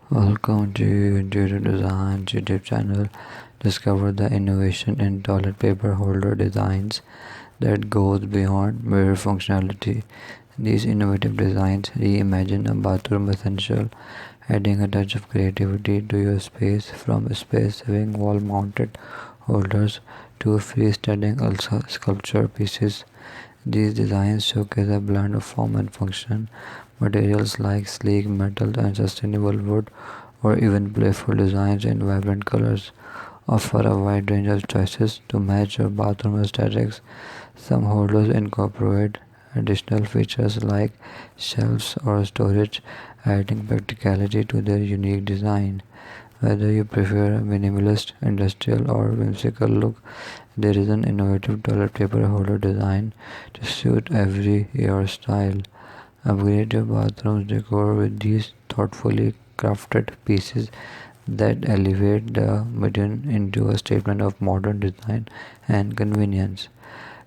Welcome to Interior Design YouTube channel. Discover the innovation in toilet paper holder designs that goes beyond mere functionality. These innovative designs reimagine a bathroom essential, adding a touch of creativity to your space from space-saving wall-mounted holders to freestanding sculpture pieces. These designs showcase a blend of form and function. Materials like sleek metal and sustainable wood, or even playful designs in vibrant colors, offer a wide range of choices to match your bathroom aesthetics. Some holders incorporate additional features like shelves or storage, adding practicality to their unique design. Whether you prefer a minimalist, industrial, or whimsical look, there is an innovative toilet paper holder design to suit every your style. Upgrade your bathroom's decor with these thoughtfully crafted pieces that elevate the midden into a statement of modern design and convenience.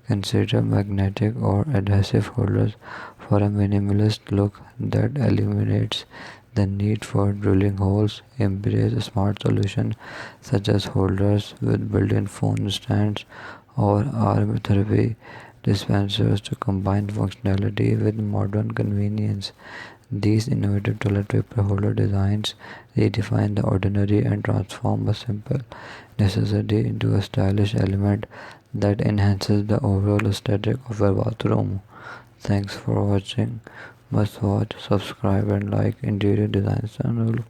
Consider magnetic or adhesive holders for a minimalist look that eliminates the need for drilling holes. Embrace a smart solution such as holders with built-in phone stands or aromatherapy dispensers to combine functionality with modern convenience. These innovative toilet paper holder designs redefine the ordinary and transform a simple necessity into a stylish element that enhances the overall aesthetic of your bathroom. Thanks for watching. Must watch, subscribe and like Interior Design channel.